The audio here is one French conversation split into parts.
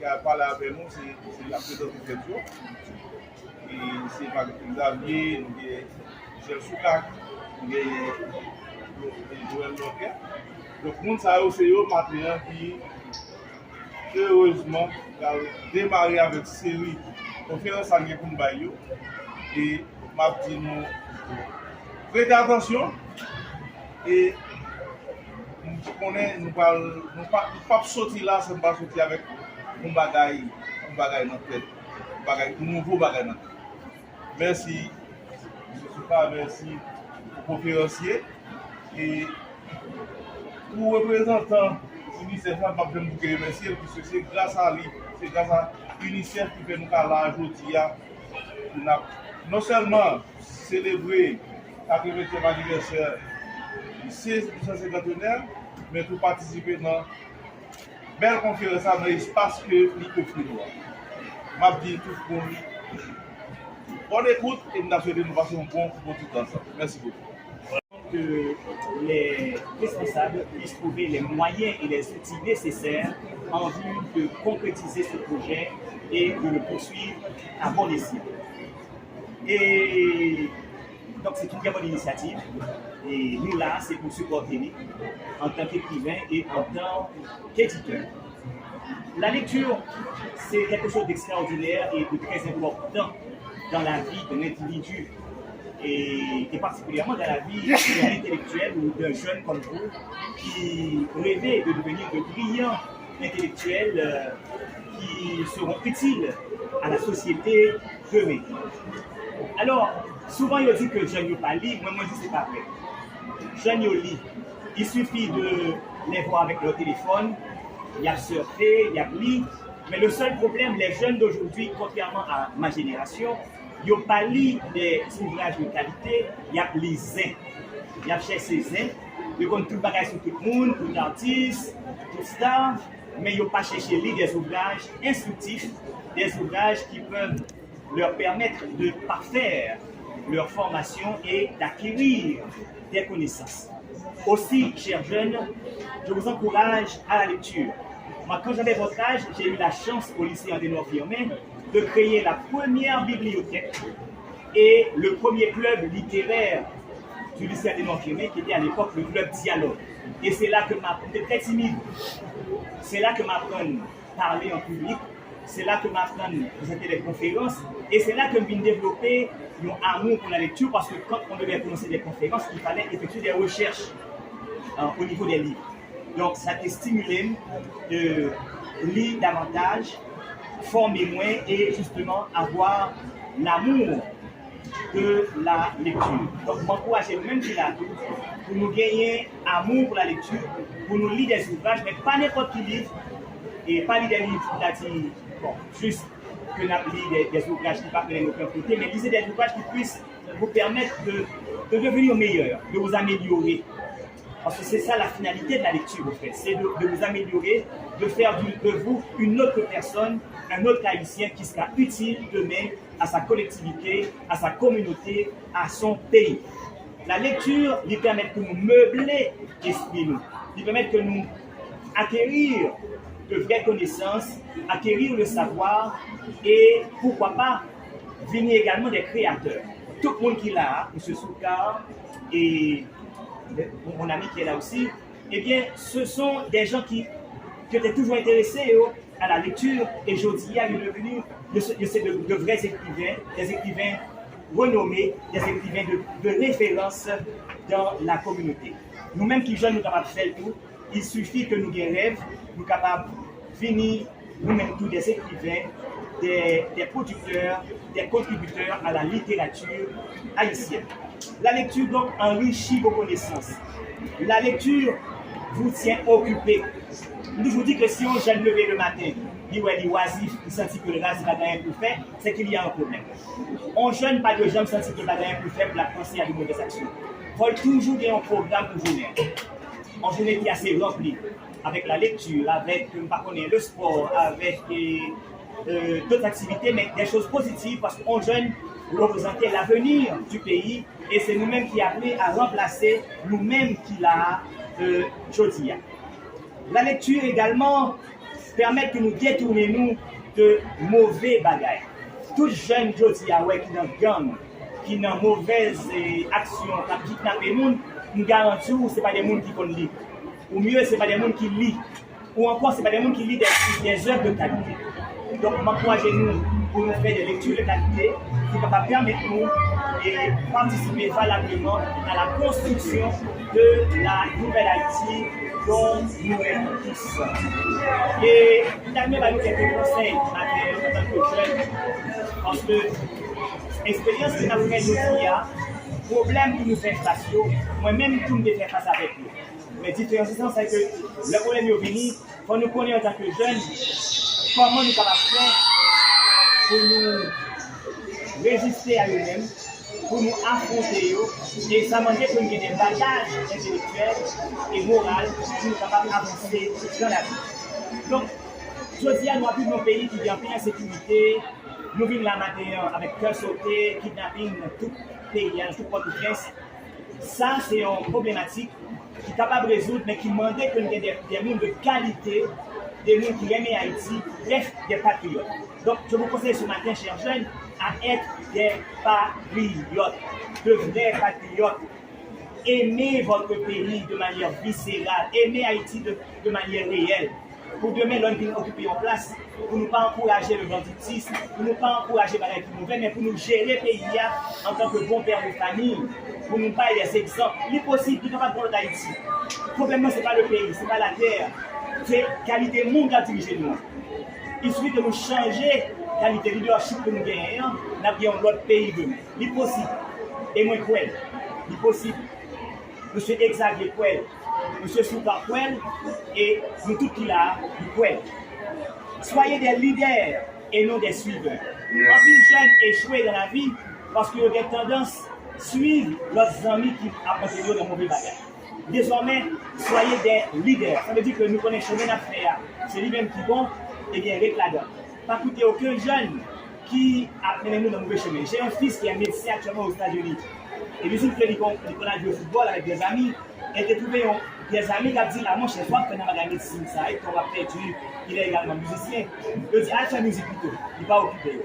a parlé avec nous, c'est la présence de Petro. Et c'est par Xavier, Michel Soukac, Joël Loquet. Donc, nous savons que c'est eux maintenant qui, heureusement, ont démarré avec une série de conférences en Kumbayo. Et m'a dit nous, prêtez attention. Et nous ne pouvons pas sortir là sans pas sortir avec un bagage dans la tête, un nouveau bagage dans la tête. Merci, M. Souka, merci aux conférenciers. Et pour représentants UNICEF, je ne peux pas vous remercier, puisque c'est grâce à lui, c'est grâce à UNICEF qui fait nous là aujourd'hui. Non seulement célébrer le 80e anniversaire du 16 cinquantenaire, mais pour participer dans une belle conférence dans l'espace que l'ICOFRI doit. Je dis tout pour lui. Bonne écoute et nous avons nous passons bon pour tout ensemble. Merci beaucoup. Que les responsables puissent trouver les moyens et les outils nécessaires en vue de concrétiser ce projet et de le poursuivre à bon escient. Et donc c'est une très bonne initiative. Et nous là, c'est pour supporter en tant qu'écrivain et en tant qu'éditeur. La lecture, c'est quelque chose d'extraordinaire et de très important dans la vie d'un individu et particulièrement dans la vie d'un intellectuel ou d'un jeune comme vous qui rêvait de devenir de brillants intellectuels qui seront utiles à la société demain. Alors, souvent il dit que je ne pas lire, moi je dis que ce n'est pas vrai. Je ne lis. Il suffit de les voir avec leur téléphone, il y a surfé, il y a lu, mais le seul problème, les jeunes d'aujourd'hui, contrairement à ma génération, ils n'ont pas lu des ouvrages de qualité, il y a les zins. Il y a cherché ces zins, ils ont tout le bagage sur tout le monde, tout l'artiste, tout ça, mais ils n'ont pas cherché lire des ouvrages instructifs, des ouvrages qui peuvent leur permettre de parfaire leur formation et d'acquérir des connaissances. Aussi, chers jeunes, je vous encourage à la lecture. Moi, quand j'avais votre âge, j'ai eu la chance au lycée André-Noir-Firmin de créer la première bibliothèque et le premier club littéraire du lycée André-Noir-Firmin, qui était à l'époque le club Dialogue. Et c'est là que j'étais très timide. C'est là que m'apprends à parler en public. C'est là que m'apprends à présenter des conférences. Et c'est là que je viens développer mon amour pour la lecture, parce que quand on devait prononcer des conférences, il fallait effectuer des recherches au niveau des livres. Donc, ça t'a stimulé de lire davantage, former moins et justement avoir l'amour de la lecture. Donc, m'encourage même qui là pour nous gagner amour pour la lecture, pour nous lire des ouvrages, mais pas n'importe quel livre, et pas lire des livres qui dit, bon, juste que nous lire des ouvrages qui ne parlent de aucun côté, mais lisez des ouvrages qui puissent vous permettre de devenir meilleur, de vous améliorer. Parce que c'est ça la finalité de la lecture, en fait. C'est de vous améliorer, de faire de vous une autre personne, un autre haïtien qui sera utile demain à sa collectivité, à sa communauté, à son pays. La lecture lui permet de nous meubler l'esprit, lui permet de nous acquérir de vraies connaissances, acquérir le savoir et pourquoi pas venir également des créateurs. Tout le monde qui est là, M. Souka et mon ami qui est là aussi, eh bien, ce sont des gens qui étaient toujours intéressés à la lecture et aujourd'hui, ils sont devenus de vrais écrivains, des écrivains renommés, des écrivains de référence dans la communauté. Nous-mêmes qui jeunes, nous sommes capables de faire tout. Il suffit que nous ayons des rêves, nous sommes capables de venir, nous-mêmes tous des écrivains, des producteurs, des contributeurs à la littérature haïtienne. La lecture donc enrichit vos connaissances. La lecture vous tient occupé. Je vous dis que si on jeune levé le matin, il est oisif, il sentit que le reste n'a rien plus fait, c'est qu'il y a un problème. On jeune pas de jambes sentit que le rien plus fait pour la penser à de mauvaises actions. Il faut toujours avoir un programme pour journée. En journée qui est assez remplie, avec la lecture, avec le sport, avec d'autres activités, mais des choses positives parce qu'on jeune représenter l'avenir du pays et c'est nous-mêmes qui appelons à remplacer nous-mêmes qui l'a aujourd'hui. La lecture également permettre que nous détournions de mauvais bagages. Tout jeune jodi a ouais qui dans gang, qui dans mauvaise action, qui kidnappe les gens, nous garantissons que ce pas des gens qui connaissent lire. Ou mieux, ce n'est pas des gens qui lisent. Ou encore, ce n'est pas des gens qui lisent des œuvres de qualité. Donc, m'encouragez-nous pour nous faire des lectures de qualité qui vont permettre nous de participer valablement à la construction de la nouvelle Haïti dont nous rêvons tous. Et finalement, nous quelques conseils en tant que jeunes, parce que l'expérience que nous avons faite aujourd'hui, le problème que nous faisons face, moi-même, tout me fait face avec nous. Mais la différence, c'est que le problème est venu, quand nous connaissons en tant que jeunes, comment nous sommes capables de faire pour nous résister à eux-mêmes, pour nous affronter eux, et ça demande que nous ayons des bagages intellectuels et moraux pour nous capables d'avancer dans la vie. Donc, je dis à nous, dans nos pays qui vivent en pleine insécurité, nous vivons la matin avec cœur sauté, kidnapping dans tout pays, dans tout Port-au-Prince. Ça, c'est une problématique qui est capable de résoudre, mais qui demande que nous ayons des gens de qualité, des gens qui aiment Haïti, bref, des patriotes. Donc, je vous conseille ce matin, chers jeunes, à être des patriotes, de vrais patriotes. Aimez votre pays de manière viscérale, aimez Haïti de manière réelle. Pour demain, l'homme qui occupe en place, pour ne pas encourager le banditisme, pour ne pas encourager les qui mauvais, mais pour nous gérer le pays en tant que bon père de famille, pour nous pas des exemples. Il est possible de ne pas prendre d'Haïti. Le problème, ce n'est pas le pays, ce n'est pas la terre, c'est la qualité monde qui dirige nous. Il suffit de nous changer la qualité de leadership que nous gagnons, nous avons l'autre pays demain. Il est possible. Et moi, il est possible. Monsieur Xavier Kouel, monsieur Souka Kouel, et nous tous qui là, nous Kouel. Soyez des leaders et non des suiveurs. En plus, jeunes échoués dans la vie parce qu'ils ont des tendances à suivre leurs amis qui apportent dans mauvais bagages. Désormais, soyez des leaders. Ça veut dire que nous connaissons le chemin à faire. C'est lui-même qui bon, et bien, avec la donne. Pas écouter aucun jeune qui a mené nous dans le mauvais chemin. J'ai un fils qui est médecin actuellement aux États-Unis. Et lui, il a joué au football avec des amis. Et il a trouvé des amis qui ont dit, ah, mon chef, toi, tu as médecine, ça, et qu'on va perdu. Il est également musicien. Il dit, ah, tu as musique plutôt. Il n'est pas occupé.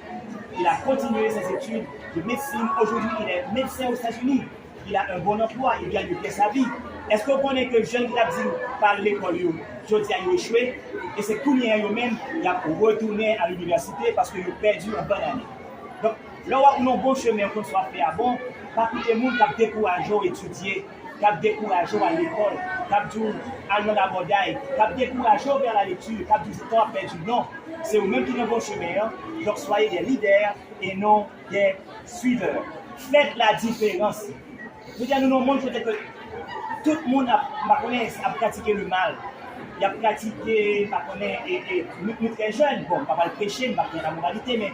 Il a continué ses études de médecine. Aujourd'hui, il est médecin aux États-Unis. Il a un bon emploi, il gagne bien sa vie. Est-ce que vous connaissez que les jeunes qui ont dit par l'école, je dis à échoué, et c'est tout eux-mêmes qui ont retourné à l'université parce qu'ils ont perdu une bonne année. Donc, là où on a un bon chemin qu'on soit fait à bon, pas tout le monde qui a découragé à étudier, qui a découragé à l'école, qui a dit à l'abordage, qui a découragé vers la lecture, qui a dit que tu as perdu. Non, c'est eux-mêmes qui ont un bon chemin. Donc, soyez des leaders et non des suiveurs. Faites la différence. Je veux dire, nous montrons peut-être que tout le monde a pratiqué le mal. Il a pratiqué, et nous très jeunes, bon, pas mal prêcher, pas la moralité, mais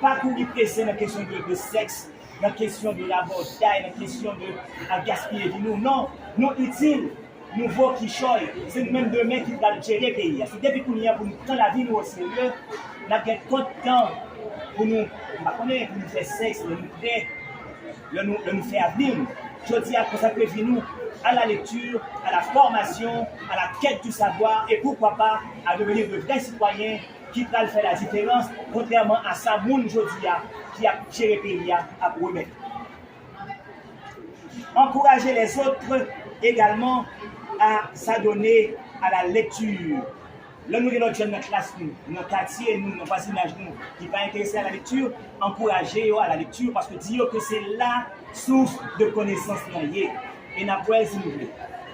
pas pour lui presser dans la question de sexe, dans la question de l'abordage, dans la question de gaspiller de nous. Non, nous utiles, nous voyons qui choisissent, c'est nous-mêmes demain qui va gérer le pays. C'est depuis qu'on y a pour nous prendre la vie nous au sérieux, nous avons trop de temps pour nous, pour nous faire sexe, nous faire vivre. Je dis à consacrer nous à la lecture, à la formation, à la quête du savoir et pourquoi pas à devenir de vrais citoyens qui peuvent faire la différence, contrairement à ça, moun Jodia qui a géré le pays à promettre. Encourager les autres également à s'adonner à la lecture. Là, nous avons notre jeune dans la classe, notre quartier, nos voisinages, qui va intéresser à la lecture, encourager à la lecture parce que dire que c'est la source de connaissances liées. Et n'a pas si nous voulons.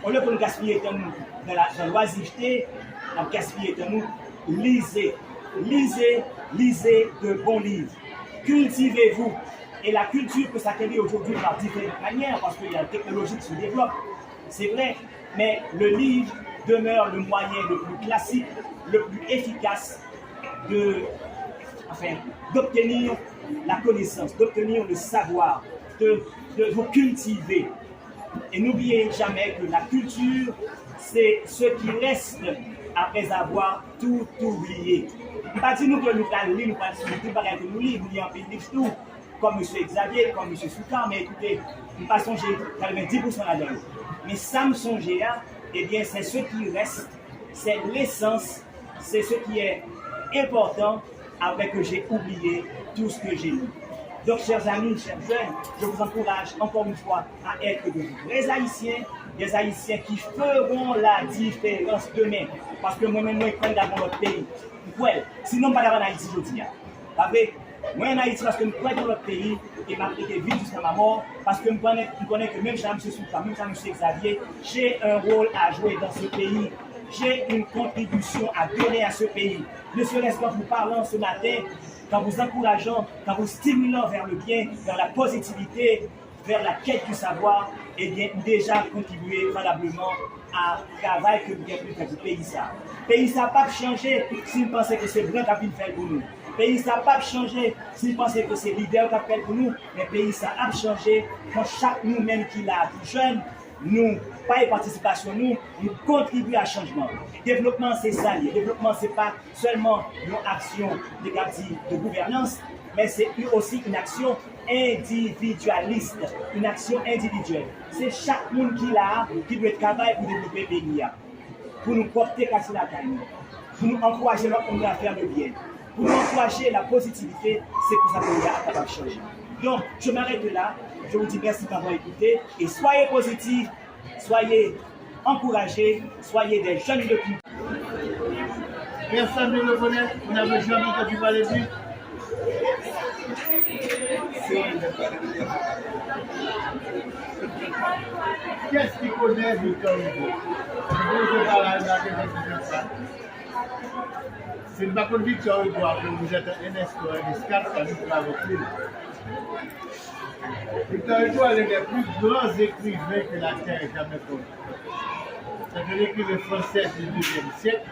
Au lieu de nous gaspiller dans la loisiveté, nous gaspiller dans nous, lisez de bons livres. Cultivez-vous. Et la culture peut s'acquérir aujourd'hui par différentes manières parce qu'il y a une technologie qui se développe. C'est vrai, mais le livre demeure le moyen le plus classique, le plus efficace d'obtenir la connaissance, d'obtenir le savoir, de vous cultiver. Et n'oubliez jamais que la culture, c'est ce qui reste après avoir tout oublié. Il pas dire nous que nous allons lire, nous pas tout bagage que nous lisons, nous lisons un pays de tout, comme M. Xavier, comme M. Souka, mais écoutez, nous pas songer 90% là-dedans. Mais ça me songer, eh bien, c'est ce qui reste, c'est l'essence c'est ce qui est important après que j'ai oublié tout ce que j'ai lu. Donc, chers amis, chers jeunes, je vous encourage encore une fois à être de vrais Haïtiens, des Haïtiens qui feront la différence demain. Parce que moi-même, je crois dans notre pays. Ouais, sinon, pas d'avoir en Haïti, je dis. Moi en Haïti, parce que je crois dans notre pays, et m'a été vite jusqu'à ma mort, parce que je connais que même Jean-M. Souka, même Jean-M. Xavier, j'ai un rôle à jouer dans ce pays. J'ai une contribution à donner à ce pays. Ne serait-ce qu'en vous parlant ce matin, qu'en vous encourageant, qu'en vous stimulant vers le bien, vers la positivité, vers la quête du savoir, et bien déjà contribuer valablement à travail que vous avez pu faire du pays ça. Le pays ça n'a pas changé s'il pensait que c'est blanc qui a pu faire pour nous. Le pays ça n'a pas changé s'il pensait que c'est leader qui a fait pour nous. Mais le pays ça a changé quand chaque nous-mêmes qui l'a tout jeune, nous, pas de participation, nous contribuons à changement. Le développement, c'est ça. Le développement, ce n'est pas seulement une action de gouvernance, mais c'est aussi une action individualiste, une action individuelle. C'est chaque monde qui doit travailler pour développer le pays, pour nous porter casser la taille, pour nous encourager l'autre à faire le bien, pour nous encourager la positivité, c'est pour ça qu'on est capable de changer. Donc, je m'arrête là. Je vous dis merci d'avoir écouté et soyez positifs, soyez encouragés, soyez des jeunes de plus. Personne ne le connaît, on n'a jamais entendu parler de lui. Qu'est-ce qui connaît Victor Hugo? C'est une par contre Victor Hugo, vous êtes un espoir, un escale, ça nous fera avec lui. Victor Hugo est l'un des plus grands écrivains que la Terre ait jamais connus. C'est un écrivain français du XIIe siècle.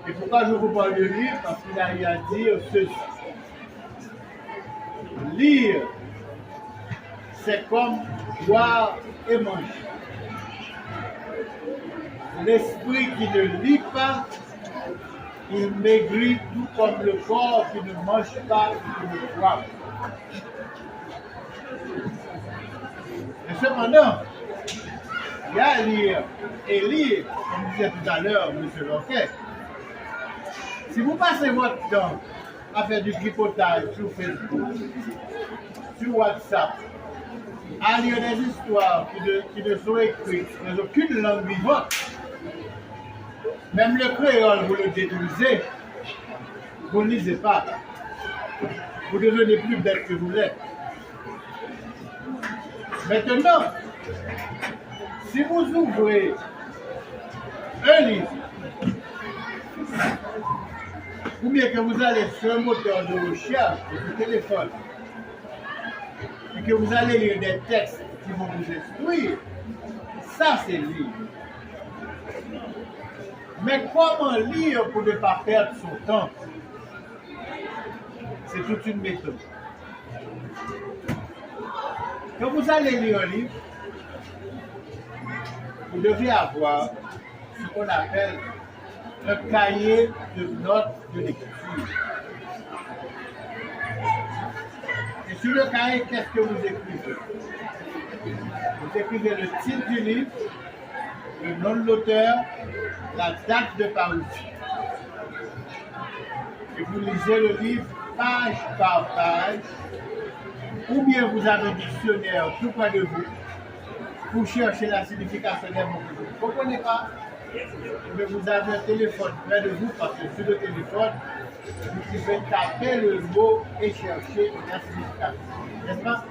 Et pourquoi je vous parle de lui? Parce qu'il a eu à dire ceci. Lire, c'est comme boire et manger. L'esprit qui ne lit pas, il maigrit tout comme le corps qui ne mange pas et qui ne boit. Et cependant, il y a à lire et lire, comme disait tout à l'heure M. Loquet. Si vous passez votre temps à faire du tripotage sur Facebook, sur WhatsApp, à lire des histoires qui ne sont écrites dans aucune langue vivante, même le créole, vous le détruisez, vous ne lisez pas. Vous devenez plus bête que vous l'êtes. Maintenant, si vous ouvrez un livre, ou bien que vous allez sur un moteur de recherche de votre téléphone, et que vous allez lire des textes qui vont vous instruire, ça c'est lire. Mais comment lire pour ne pas perdre son temps? C'est toute une méthode. Quand vous allez lire un livre, vous devez avoir ce qu'on appelle un cahier de notes de lecture. Et sur le cahier, qu'est-ce que vous écrivez? Vous écrivez le titre du livre, le nom de l'auteur, la date de parution. Et vous lisez le livre page par page, ou bien vous avez un dictionnaire tout près de vous pour chercher la signification des mots que vous ne comprenez pas. Mais vous avez un téléphone près de vous parce que sur le téléphone, vous pouvez taper le mot et chercher la signification. N'est-ce pas?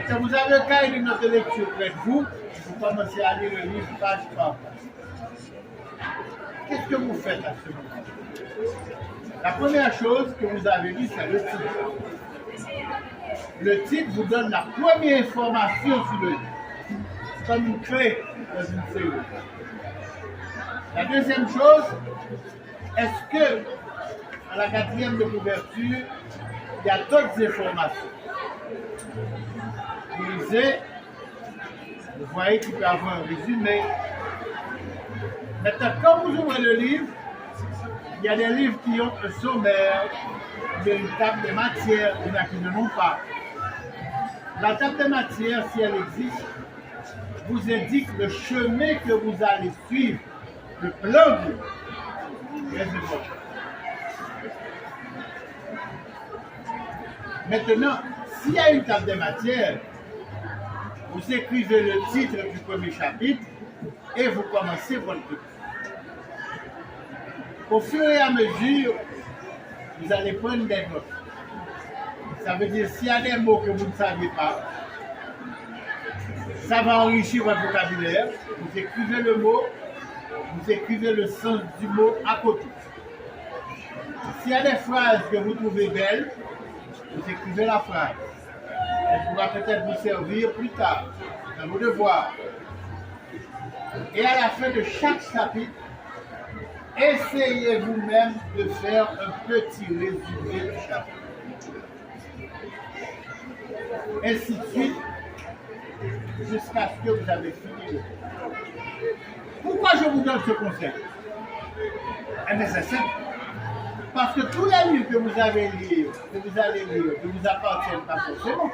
Quand vous avez un cahier de notes de lecture près de vous, vous commencez à lire le livre page par page. Qu'est-ce que vous faites à ce moment? La première chose que vous avez dit, c'est le titre. Le titre vous donne la première information sur le livre. C'est comme une clé dans une série. La deuxième chose, est-ce que, à la quatrième de couverture, il y a d'autres informations? Vous lisez, vous voyez qu'il peut y avoir un résumé. Maintenant, quand vous ouvrez le livre, il y a des livres qui ont un sommaire, une table de matière, il y en a qui ne l'ont pas. La table de matière, si elle existe, vous indique le chemin que vous allez suivre le plan de Dieu. Très important. Maintenant, s'il y a une table de matière, vous écrivez le titre du premier chapitre et vous commencez votre truc. Au fur et à mesure, vous allez prendre des notes. Ça veut dire s'il y a des mots que vous ne savez pas, ça va enrichir votre vocabulaire. Vous écrivez le mot, vous écrivez le sens du mot à côté. S'il y a des phrases que vous trouvez belles, vous écrivez la phrase. Elle pourra peut-être vous servir plus tard dans vos devoirs. Et à la fin de chaque chapitre, essayez vous-même de faire un petit résumé du chapitre. Ainsi de suite, jusqu'à ce que vous avez fini. Pourquoi je vous donne ce conseil? Eh bien, c'est simple. Parce que tous les livres que vous allez lire, ne vous appartiennent pas forcément.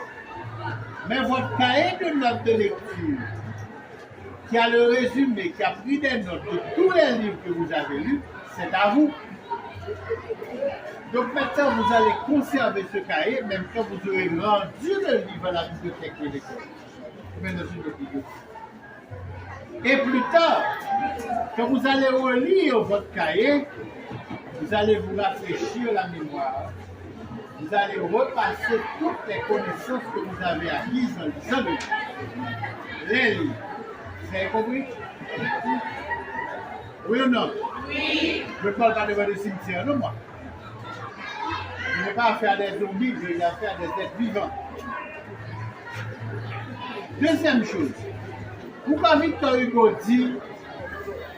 Mais votre cahier de notes de lecture, qui a le résumé, qui a pris des notes de tous les livres que vous avez lus, c'est à vous. Donc maintenant, vous allez conserver ce cahier, même quand vous aurez rendu le livre à la bibliothèque de l'école. Mais dans une autre bibliothèque. Et plus tard, quand vous allez relire votre cahier, vous allez vous rafraîchir la mémoire. Vous allez repasser toutes les connaissances que vous avez acquises en lisant les livres. Vous avez compris? Oui ou non? Oui. Je ne parle pas devant le cimetière, non, moi. Je n'ai pas affaire à des zombies, j'ai affaire à des êtres vivants. Deuxième chose, pourquoi Victor Hugo dit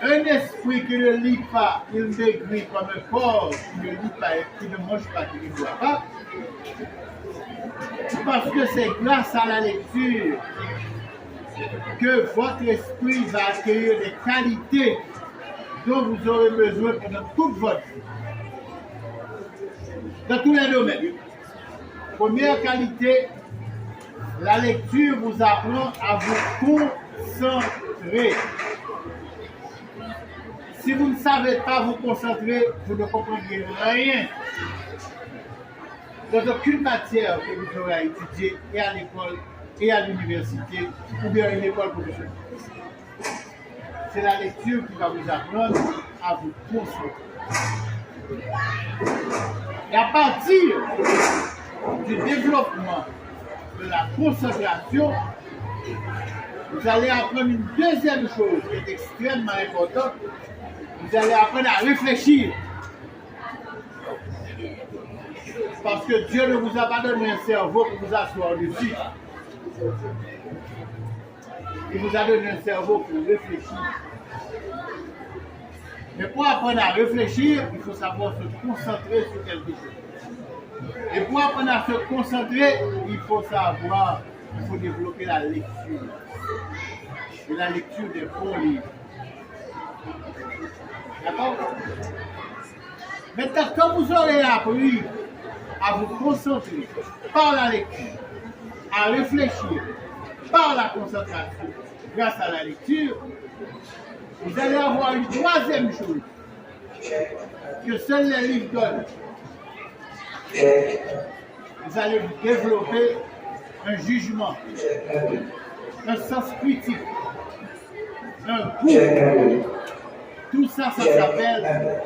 un esprit qui ne lit pas, il maigrit comme un corps qui ne lit pas et qui ne mange pas, qui ne boit pas? Parce que c'est grâce à la lecture que votre esprit va accueillir des qualités dont vous aurez besoin pendant toute votre vie. Dans tous les domaines. Première qualité, la lecture vous apprend à vous concentrer. Si vous ne savez pas vous concentrer, vous ne comprendrez rien dans aucune matière que vous aurez à étudier, et à l'école, et à l'université, ou bien à une école professionnelle. C'est la lecture qui va vous apprendre à vous concentrer. Et à partir du développement de la concentration, vous allez apprendre une deuxième chose qui est extrêmement importante. Vous allez apprendre à réfléchir. Parce que Dieu ne vous a pas donné un cerveau pour vous asseoir dessus. Il vous a donné un cerveau pour réfléchir. Mais pour apprendre à réfléchir, il faut savoir se concentrer sur quelque chose. Et pour apprendre à se concentrer, il faut développer la lecture. Et la lecture des bons livres. D'accord? Maintenant, quand vous aurez appris à vous concentrer par la lecture, à réfléchir par la concentration grâce à la lecture, vous allez avoir une troisième chose que seuls les livres donnent. Vous allez vous développer un jugement, un sens critique, un goût. Tout ça, ça s'appelle